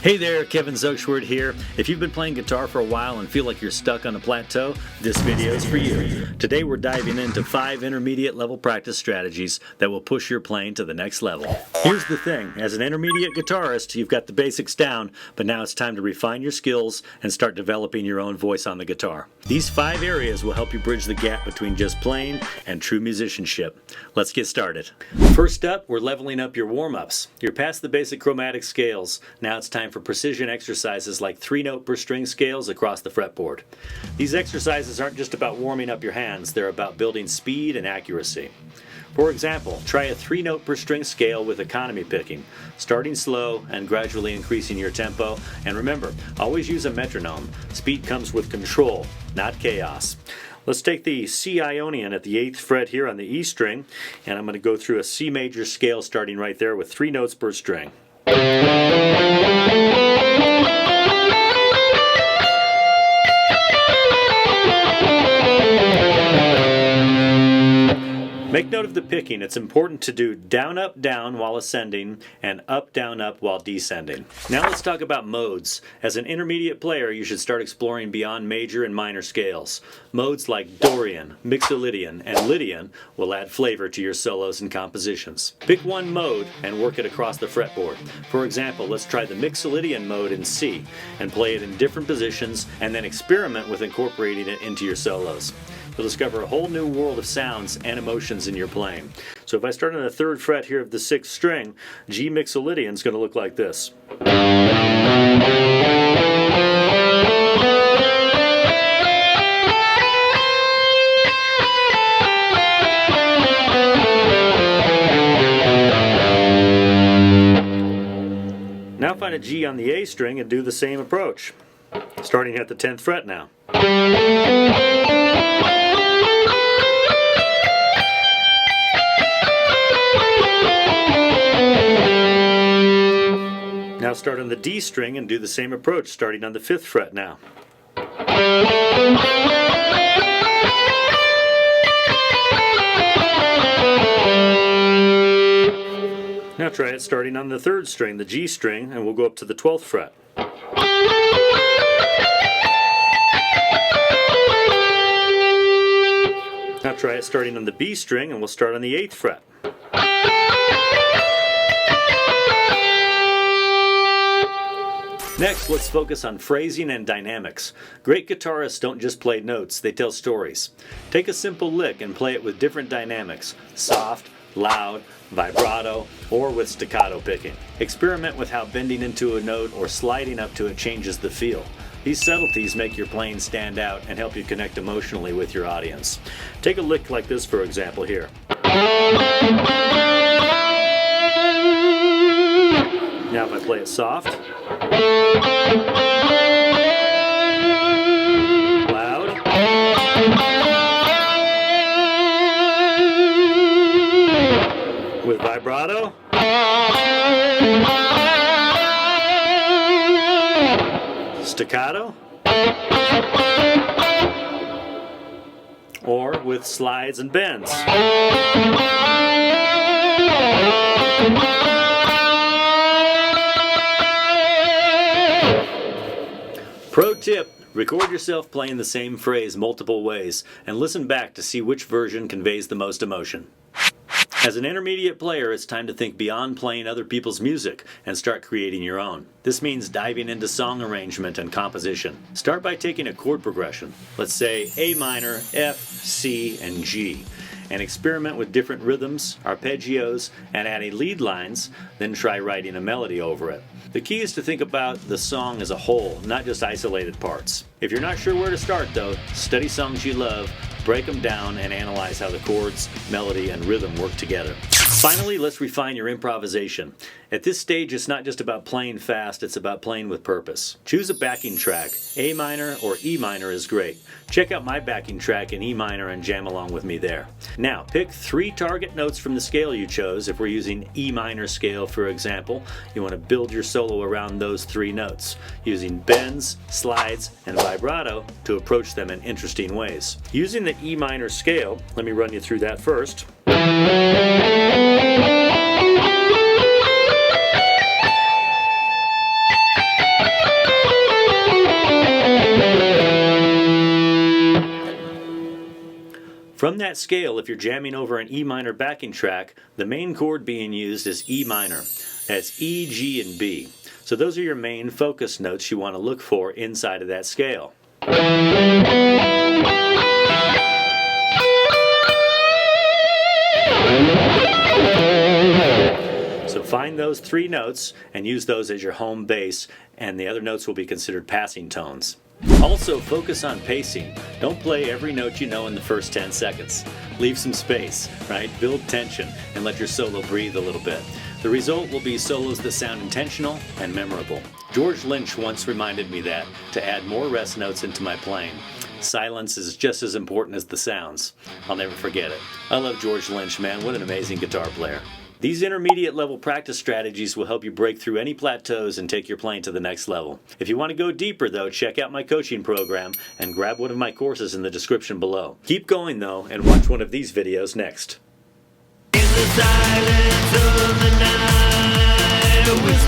Hey there, Kevin Zochward here. If you've been playing guitar for a while and feel like you're stuck on a plateau, this video is for you. Today we're diving into 5 intermediate level practice strategies that will push your playing to the next level. Here's the thing, as an intermediate guitarist, you've got the basics down, but now it's time to refine your skills and start developing your own voice on the guitar. These 5 areas will help you bridge the gap between just playing and true musicianship. Let's get started. First up, we're leveling up your warm-ups. You're past the basic chromatic scales. Now it's time for precision exercises like 3-note per string scales across the fretboard. These exercises aren't just about warming up your hands, they're about building speed and accuracy. For example, try a 3-note per string scale with economy picking, starting slow and gradually increasing your tempo. And remember, always use a metronome. Speed comes with control, not chaos. Let's take the C Ionian at the 8th fret here on the E string, and I'm going to go through a C major scale starting right there with 3 notes per string. Make note of the picking. It's important to do down, up, down while ascending and up, up while descending. Now let's talk about modes. As an intermediate player, you should start exploring beyond major and minor scales. Modes like Dorian, Mixolydian, and Lydian will add flavor to your solos and compositions. Pick one mode and work it across the fretboard. For example, let's try the Mixolydian mode in C and play it in different positions and then experiment with incorporating it into your solos. You'll discover a whole new world of sounds and emotions in your playing. So if I start on the 3rd fret here of the 6th string, G Mixolydian is going to look like this. Now find a G on the A string and do the same approach, starting at the 10th fret now. Now start on the D string and do the same approach, starting on the 5th fret now. Now try it starting on the 3rd string, the G string, and we'll go up to the 12th fret. Now try it starting on the B string, and we'll start on the 8th fret. Next, let's focus on phrasing and dynamics. Great guitarists don't just play notes, they tell stories. Take a simple lick and play it with different dynamics: soft, loud, vibrato, or with staccato picking. Experiment with how bending into a note or sliding up to it changes the feel. These subtleties make your playing stand out and help you connect emotionally with your audience. Take a lick like this, for example, here. Now if I play it soft, loud, with vibrato, staccato, or with slides and bends. Pro tip, record yourself playing the same phrase multiple ways and listen back to see which version conveys the most emotion. As an intermediate player, it's time to think beyond playing other people's music and start creating your own. This means diving into song arrangement and composition. Start by taking a chord progression, let's say A minor, F, C, and G, and experiment with different rhythms, arpeggios, and adding lead lines, then try writing a melody over it. The key is to think about the song as a whole, not just isolated parts. If you're not sure where to start though, study songs you love, break them down, and analyze how the chords, melody, and rhythm work together. Finally, let's refine your improvisation. At this stage, it's not just about playing fast, it's about playing with purpose. Choose a backing track. A minor or E minor is great. Check out my backing track in E minor and jam along with me there. Now, pick 3 target notes from the scale you chose. If we're using E minor scale, for example, you want to build your solo around those 3 notes, using bends, slides, and vibrato to approach them in interesting ways. Using the E minor scale, let me run you through that first. From that scale, if you're jamming over an E minor backing track, the main chord being used is E minor. That's E, G, and B. So those are your main focus notes you want to look for inside of that scale. So find those 3 notes and use those as your home base, and the other notes will be considered passing tones. Also, focus on pacing. Don't play every note you know in the first 10 seconds. Leave some space, right? Build tension and let your solo breathe a little bit. The result will be solos that sound intentional and memorable. George Lynch once reminded me that, to add more rest notes into my playing. Silence is just as important as the sounds. I'll never forget it. I love George Lynch, man. What an amazing guitar player. These intermediate level practice strategies will help you break through any plateaus and take your playing to the next level. If you want to go deeper though, check out my coaching program and grab one of my courses in the description below. Keep going though and watch one of these videos next. In the silence of the night,